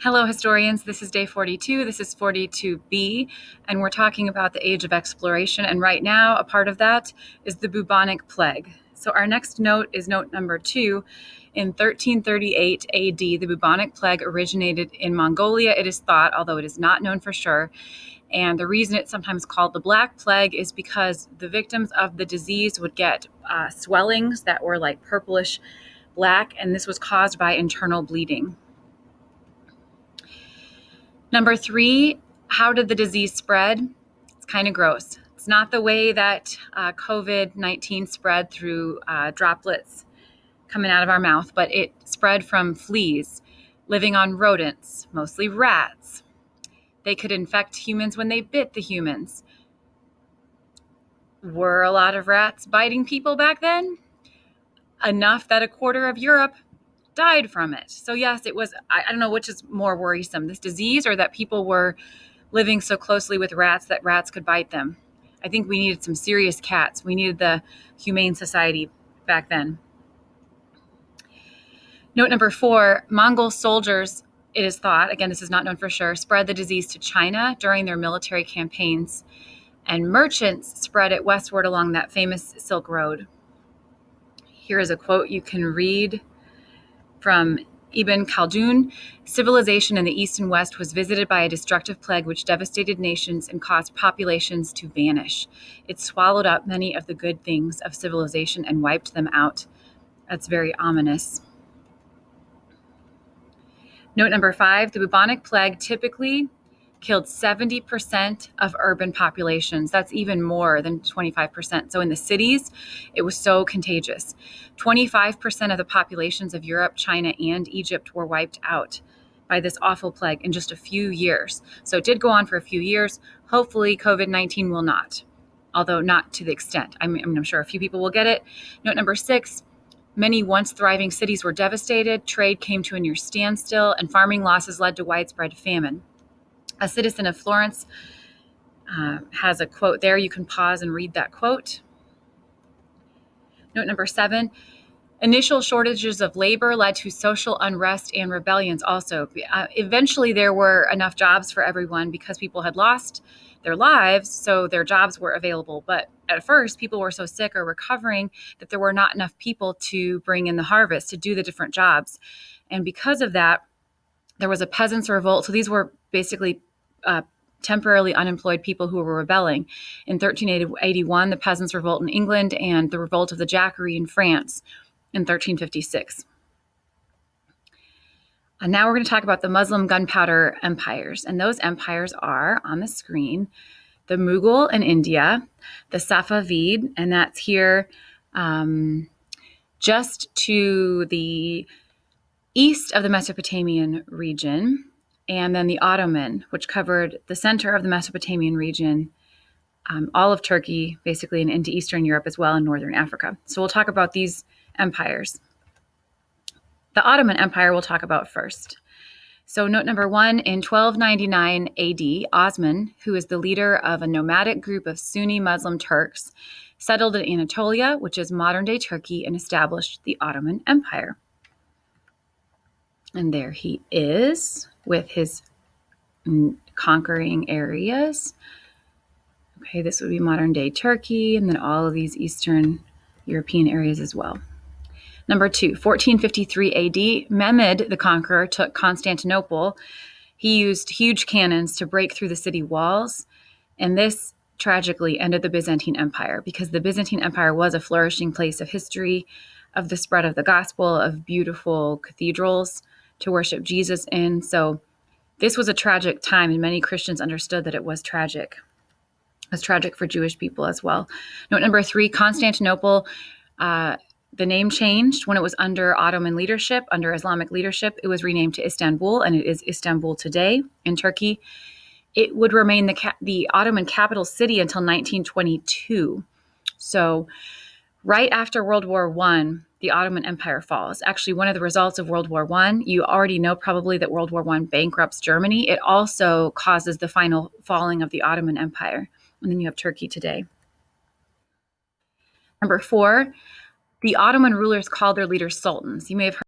Hello, historians. This is day 42. This is 42B, and we're talking about the age of exploration. And right now, a part of that is the Bubonic Plague. So our next note is note number 2. In 1338 AD, the Bubonic Plague originated in Mongolia, it is thought, although it is not known for sure. And the reason it's sometimes called the Black Plague is because the victims of the disease would get swellings that were like purplish black, and this was caused by internal bleeding. Number 3, how did the disease spread? It's kind of gross. It's not the way that COVID-19 spread through droplets coming out of our mouth, but it spread from fleas living on rodents, mostly rats. They could infect humans when they bit the humans. Were a lot of rats biting people back then? Enough that a quarter of Europe died from it. So yes, it was, I don't know which is more worrisome, this disease or that people were living so closely with rats that rats could bite them. I think we needed some serious cats. We needed the Humane Society back then. Note number 4, Mongol soldiers, it is thought, again, this is not known for sure, spread the disease to China during their military campaigns, and merchants spread it westward along that famous Silk Road. Here is a quote you can read from Ibn Khaldun. Civilization in the East and West was visited by a destructive plague which devastated nations and caused populations to vanish. It swallowed up many of the good things of civilization and wiped them out. That's very ominous. Note number 5, the bubonic plague typically killed 70% of urban populations. That's even more than 25%. So in the cities, it was so contagious. 25% of the populations of Europe, China, and Egypt were wiped out by this awful plague in just a few years. So it did go on for a few years. Hopefully COVID-19 will not, although not to the extent. I'm sure a few people will get it. Note number 6, many once thriving cities were devastated. Trade came to a near standstill, and farming losses led to widespread famine. A citizen of Florence has a quote there. You can pause and read that quote. Note number 7, initial shortages of labor led to social unrest and rebellions also. Eventually, there were enough jobs for everyone because people had lost their lives, so their jobs were available. But at first, people were so sick or recovering that there were not enough people to bring in the harvest, to do the different jobs. And because of that, there was a Peasants Revolt. So these were basically temporarily unemployed people who were rebelling. In 1381, the Peasants Revolt in England, and the Revolt of the Jacquerie in France in 1356. And now we're going to talk about the Muslim Gunpowder empires. And those empires are on the screen: the Mughal in India, the Safavid, and that's here just to the east of the Mesopotamian region, and then the Ottoman, which covered the center of the Mesopotamian region, all of Turkey, basically, and into Eastern Europe as well, and Northern Africa. So we'll talk about these empires. The Ottoman Empire we'll talk about first. So note number 1, in 1299 AD, Osman, who is the leader of a nomadic group of Sunni Muslim Turks, settled in Anatolia, which is modern-day Turkey, and established the Ottoman Empire. And there he is with his conquering areas. Okay, this would be modern-day Turkey, and then all of these Eastern European areas as well. Number 2, 1453 AD, Mehmed the Conqueror took Constantinople. He used huge cannons to break through the city walls, and this tragically ended the Byzantine Empire, because the Byzantine Empire was a flourishing place of history, of the spread of the gospel, of beautiful cathedrals to worship Jesus in. So this was a tragic time, and many Christians understood that it was tragic. It was tragic for Jewish people as well. Note number 3, Constantinople, the name changed when it was under Ottoman leadership, under Islamic leadership. It was renamed to Istanbul, and it is Istanbul today in Turkey. It would remain the Ottoman capital city until 1922. So right after World War I, the Ottoman Empire falls. Actually, one of the results of World War I, you already know probably that World War I bankrupts Germany. It also causes the final falling of the Ottoman Empire. And then you have Turkey today. Number 4, the Ottoman rulers called their leaders sultans. You may have heard